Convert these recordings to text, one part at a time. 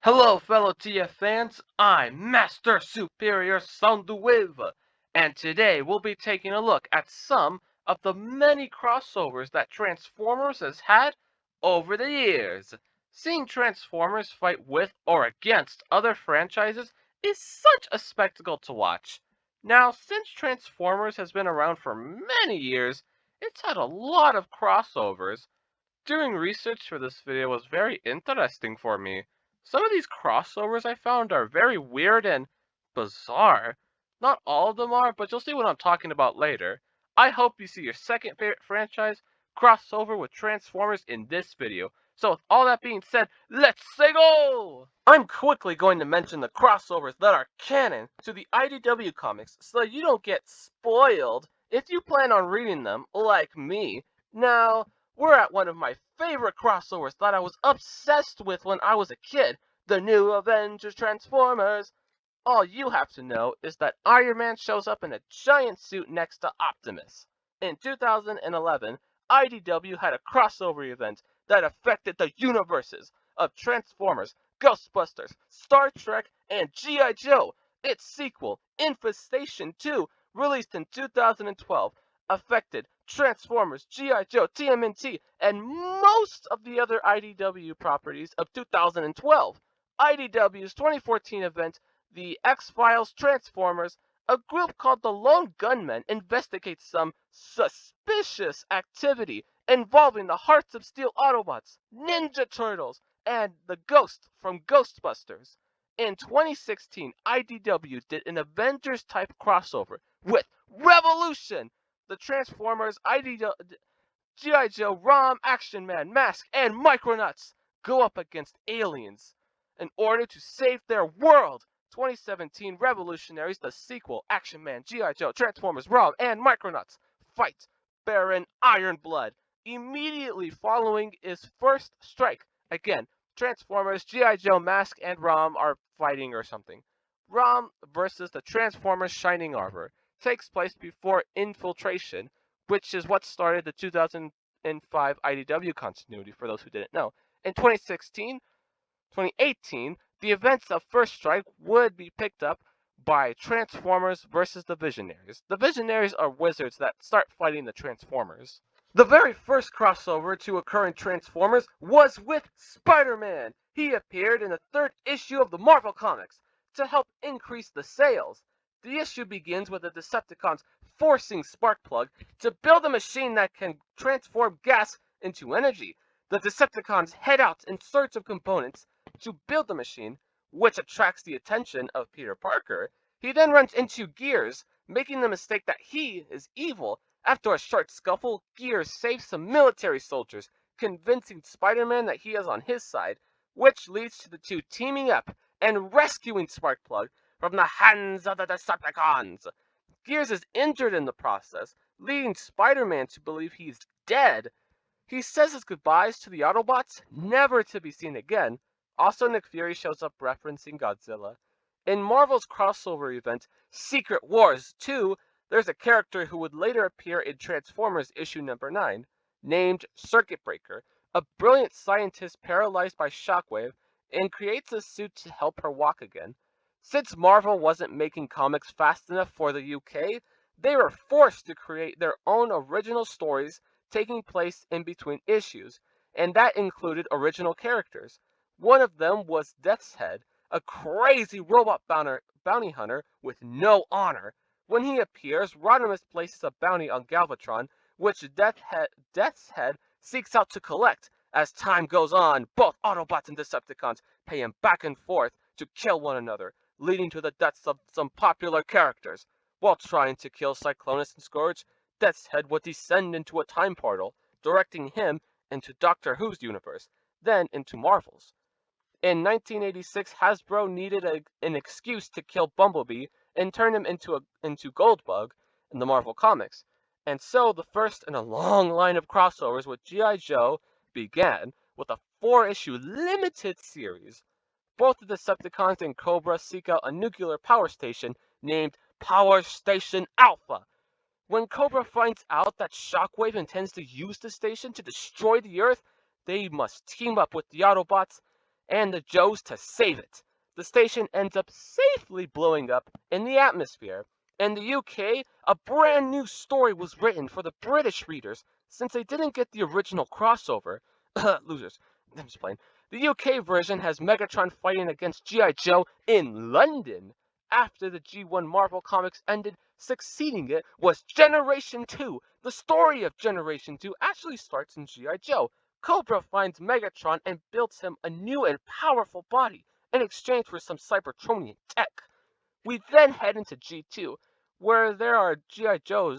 Hello, fellow TF fans. I'm Master Superior Soundwave, and today we'll be taking a look at some of the many crossovers that Transformers has had over the years. Seeing Transformers fight with or against other franchises is such a spectacle to watch. Now, since Transformers has been around for many years, it's had a lot of crossovers. Doing research for this video was very interesting for me. Some of these crossovers I found are very weird and bizarre. Not all of them are, but you'll see what I'm talking about later. I hope you see your second favorite franchise crossover with Transformers in this video. So with all that being said, let's say go! I'm quickly going to mention the crossovers that are canon to the IDW comics so you don't get spoiled if you plan on reading them, like me. Now, we're at one of my favorite crossovers that I was obsessed with when I was a kid, the New Avengers Transformers. All you have to know is that Iron Man shows up in a giant suit next to Optimus. In 2011, IDW had a crossover event that affected the universes of Transformers, Ghostbusters, Star Trek, and G.I. Joe. Its sequel, Infestation 2, released in 2012, affected Transformers, G.I. Joe, TMNT, and most of the other IDW properties of 2012. IDW's 2014 event, The X-Files Transformers, a group called the Lone Gunmen investigates some suspicious activity involving the Hearts of Steel Autobots, Ninja Turtles, and the Ghost from Ghostbusters. In 2016, IDW did an Avengers-type crossover with Revolution, the Transformers, G.I. Joe, ROM, Action Man, Mask, and Micronauts go up against aliens in order to save their world. 2017 Revolutionaries, the sequel, Action Man, G.I. Joe, Transformers, ROM, and Micronauts fight Baron Ironblood. Immediately following is First Strike. Again, Transformers, G.I. Joe, Mask, and ROM are fighting or something. ROM versus the Transformers Shining Armor takes place before Infiltration, which is what started the 2005 IDW continuity, for those who didn't know. In 2018, the events of First Strike would be picked up by Transformers versus the Visionaries. The Visionaries are wizards that start fighting the Transformers. The very first crossover to occur in Transformers was with Spider-Man. He appeared in the third issue of the Marvel Comics to help increase the sales. The issue begins with the Decepticons forcing Sparkplug to build a machine that can transform gas into energy. The Decepticons head out in search of components to build the machine, which attracts the attention of Peter Parker. He then runs into Gears, making the mistake that he is evil. After a short scuffle, Gears saves some military soldiers, convincing Spider-Man that he is on his side, which leads to the two teaming up and rescuing Sparkplug from the hands of the Decepticons. Gears is injured in the process, leading Spider-Man to believe he's dead. He says his goodbyes to the Autobots, never to be seen again. Also, Nick Fury shows up referencing Godzilla. In Marvel's crossover event, Secret Wars 2, there's a character who would later appear in Transformers issue number 9, named Circuit Breaker, a brilliant scientist paralyzed by Shockwave, and creates a suit to help her walk again. Since Marvel wasn't making comics fast enough for the UK, they were forced to create their own original stories taking place in between issues, and that included original characters. One of them was Death's Head, a crazy robot bounty hunter with no honor. When he appears, Rodimus places a bounty on Galvatron, which Death's Head seeks out to collect. As time goes on, both Autobots and Decepticons pay him back and forth to kill one another, leading to the deaths of some popular characters. While trying to kill Cyclonus and Scourge, Death's Head would descend into a time portal, directing him into Doctor Who's universe, then into Marvel's. In 1986, Hasbro needed an excuse to kill Bumblebee and turn him into Goldbug in the Marvel Comics. And so the first in a long line of crossovers with G.I. Joe began with a 4-issue limited series. Both the Decepticons and Cobra seek out a nuclear power station named Power Station Alpha. When Cobra finds out that Shockwave intends to use the station to destroy the Earth, they must team up with the Autobots and the Joes to save it. The station ends up safely blowing up in the atmosphere. In the UK, a brand new story was written for the British readers since they didn't get the original crossover. Losers. I'm just playing. The UK version has Megatron fighting against G.I. Joe in London. After the G1 Marvel Comics ended, succeeding it was Generation 2. The story of Generation 2 actually starts in G.I. Joe. Cobra finds Megatron and builds him a new and powerful body in exchange for some Cybertronian tech. We then head into G2, where there are G.I. Joe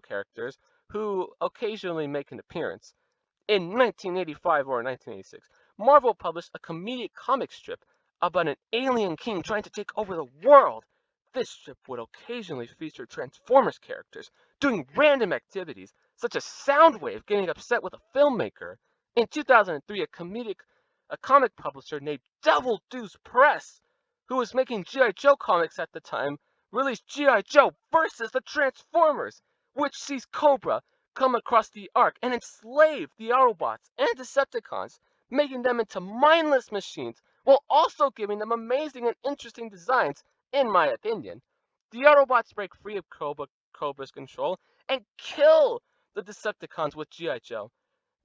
characters who occasionally make an appearance. In 1985 or 1986, Marvel published a comedic comic strip about an alien king trying to take over the world. This strip would occasionally feature Transformers characters doing random activities, such as Soundwave getting upset with a filmmaker. In 2003, a comic publisher named Double Deuce Press, who was making G.I. Joe comics at the time, released G.I. Joe versus the Transformers, which sees Cobra come across the Ark and enslave the Autobots and Decepticons, making them into mindless machines while also giving them amazing and interesting designs, in my opinion. The Autobots break free of Cobra's control and kill the Decepticons with G.I. Joe.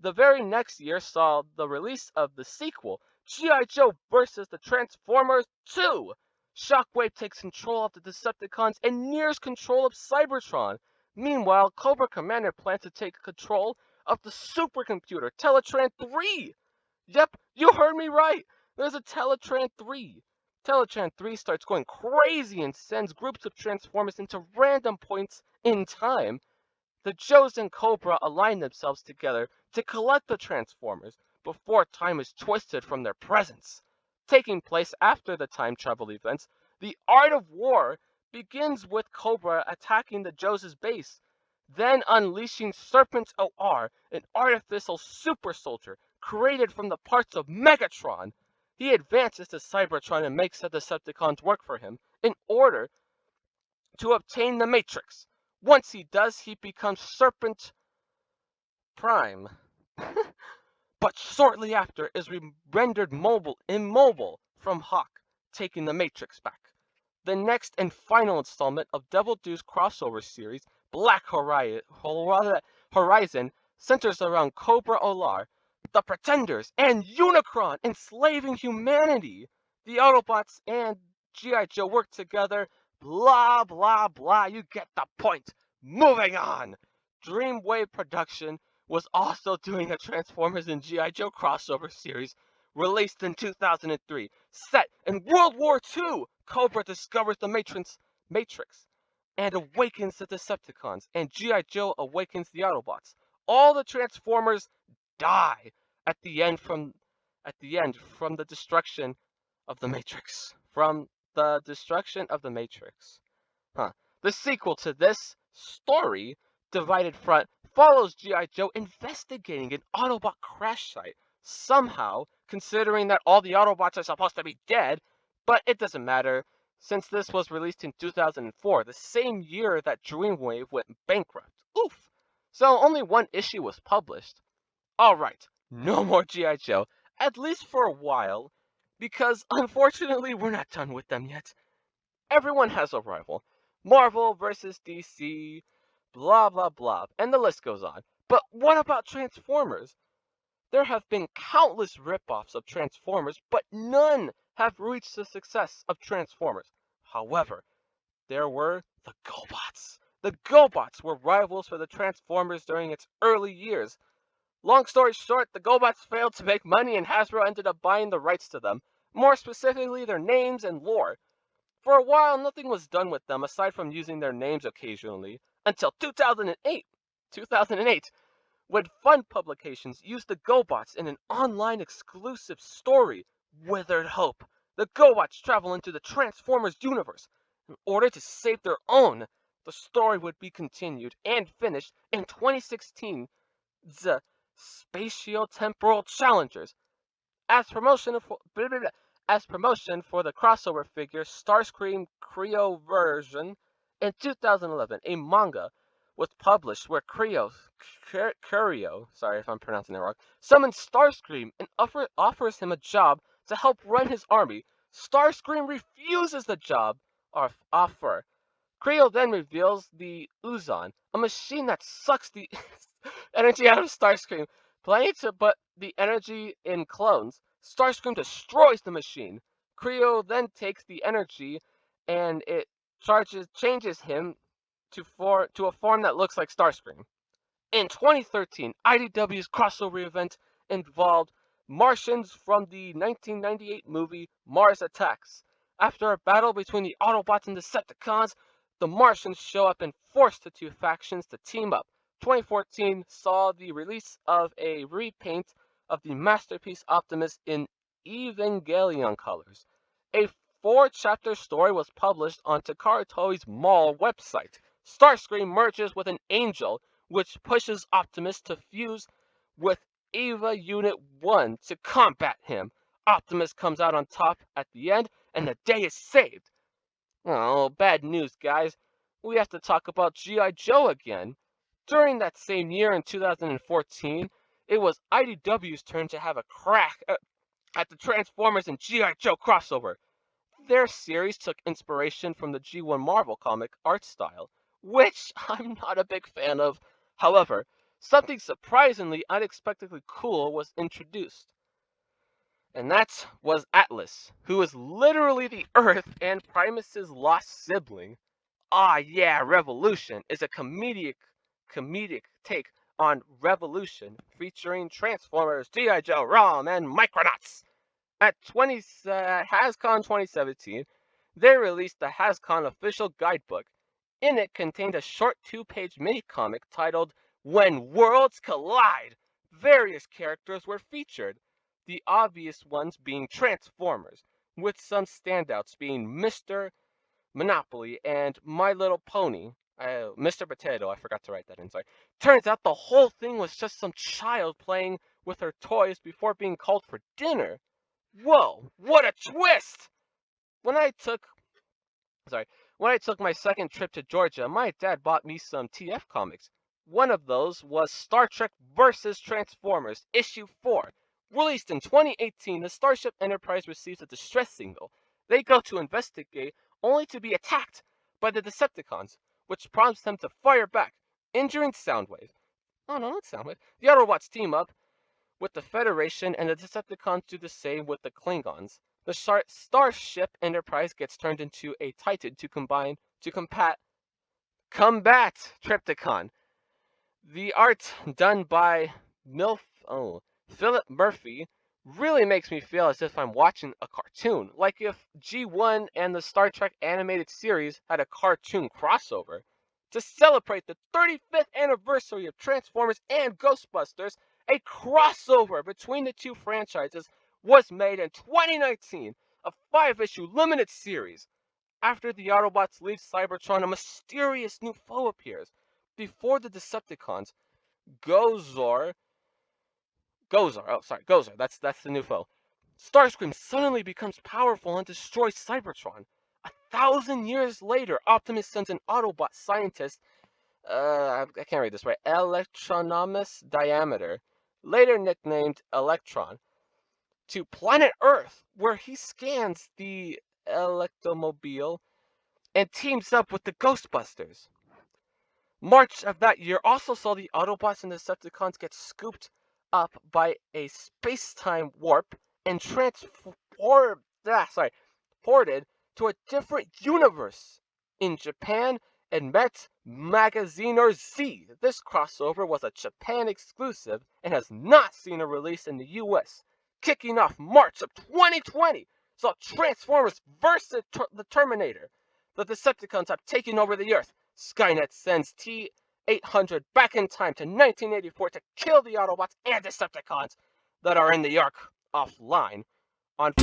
The very next year saw the release of the sequel, G.I. Joe vs. the Transformers 2. Shockwave takes control of the Decepticons and nears control of Cybertron. Meanwhile, Cobra Commander plans to take control of the supercomputer Teletran 3. Yep, you heard me right. There's a Teletran 3. Teletran 3 starts going crazy and sends groups of Transformers into random points in time. The Joes and Cobra align themselves together to collect the Transformers before time is twisted from their presence. Taking place after the time travel events, the Art of War begins with Cobra attacking the Joes' base, then unleashing Serpent OR, an artificial super soldier created from the parts of Megatron. He advances to Cybertron and makes the Decepticons work for him in order to obtain the Matrix. Once he does, he becomes Serpent Prime. But shortly after is rendered immobile from Hawk, taking the Matrix back. The next and final installment of Double Deuce crossover series, Black Horizon, centers around Cobra Olar, the Pretenders, and Unicron enslaving humanity. The Autobots and G.I. Joe work together. Blah, blah, blah. You get the point. Moving on. Dreamwave Production was also doing a Transformers and G.I. Joe crossover series released in 2003. Set in World War II, Cobra discovers the Matrix and awakens the Decepticons, and G.I. Joe awakens the Autobots. All the Transformers die at the end from the destruction of the Matrix. From the destruction of the Matrix. The sequel to this story, Divided Front, follows G.I. Joe investigating an Autobot crash site. Somehow, considering that all the Autobots are supposed to be dead, but it doesn't matter, since this was released in 2004, the same year that Dreamwave went bankrupt. Oof! So only one issue was published. Alright, no more G.I. Joe, at least for a while, because unfortunately we're not done with them yet. Everyone has a rival. Marvel versus DC, blah blah blah, and the list goes on. But what about Transformers? There have been countless rip-offs of Transformers, but none have reached the success of Transformers. However, there were the GoBots. The GoBots were rivals for the Transformers during its early years. Long story short, the GoBots failed to make money and Hasbro ended up buying the rights to them, more specifically their names and lore. For a while, nothing was done with them aside from using their names occasionally, until 2008. 2008, when Fun Publications used the GoBots in an online exclusive story, Withered Hope. The GoBots travel into the Transformers universe. In order to save their own, the story would be continued and finished in 2016. The Spatio-Temporal Challengers. As promotion for the crossover figure Starscream Creo version in 2011, a manga was published where Curio, sorry if I'm pronouncing it wrong, summons Starscream and offers him a job to help run his army. Starscream refuses the job offer. Creo then reveals the Uzon, a machine that sucks the energy out of Starscream, planning to put the energy in clones. Starscream destroys the machine. Creo then takes the energy and it changes him to a form that looks like Starscream. In 2013, IDW's crossover event involved Martians from the 1998 movie Mars Attacks. After a battle between the Autobots and Decepticons, the Martians show up and force the two factions to team up. 2014 saw the release of a repaint of the masterpiece Optimus in Evangelion colors. A 4-chapter story was published on Takara Toei's Mall website. Starscream merges with an angel, which pushes Optimus to fuse with Eva Unit 1 to combat him. Optimus comes out on top at the end, and the day is saved. Oh, bad news, guys. We have to talk about G.I. Joe again. During that same year in 2014, it was IDW's turn to have a crack at the Transformers and G.I. Joe crossover. Their series took inspiration from the G1 Marvel comic art style, which I'm not a big fan of. However, something surprisingly unexpectedly cool was introduced. And that was Atlas, who is literally the Earth and Primus's lost sibling. Ah yeah, Revolution is a comedic take on Revolution featuring Transformers, G.I. Joe, ROM, and Micronauts. At HasCon 2017, they released the HasCon official guidebook. In it contained a short 2-page mini-comic titled When Worlds Collide. Various characters were featured, the obvious ones being Transformers, with some standouts being Mr. Monopoly and My Little Pony. Mr. Potato, I forgot to write that in, sorry. Turns out the whole thing was just some child playing with her toys before being called for dinner. Whoa, what a twist! When I took my second trip to Georgia, my dad bought me some TF comics. One of those was Star Trek vs. Transformers, issue 4. Released in 2018, the Starship Enterprise receives a distress signal. They go to investigate, only to be attacked by the Decepticons, which prompts them to fire back, injuring Soundwave. Oh no, not Soundwave. The Autobots team up with the Federation, and the Decepticons do the same with the Klingons. The Starship Enterprise gets turned into a Titan to combat Trypticon. The art done by Philip Murphy really makes me feel as if I'm watching a cartoon, like if G1 and the Star Trek animated series had a cartoon crossover. To celebrate the 35th anniversary of Transformers and Ghostbusters, a crossover between the two franchises was made in 2019, a 5-issue limited series. After the Autobots leave Cybertron, a mysterious new foe appears. Before the Decepticons, Gozor, that's the new foe. Starscream suddenly becomes powerful and destroys Cybertron. 1,000 years later, Optimus sends an Autobot scientist, I can't read this right, Electronomus Diameter, later nicknamed Electron, to planet Earth, where he scans the Electromobile and teams up with the Ghostbusters. March of that year also saw the Autobots and Decepticons get scooped up by a space-time warp and ported to a different universe in Japan and met Magaziner Z. This crossover was a Japan exclusive and has not seen a release in the US. Kicking off March of 2020 saw Transformers vs. the Terminator. The Decepticons have taken over the Earth. Skynet sends T-800 back in time to 1984 to kill the Autobots and Decepticons that are in the Ark offline on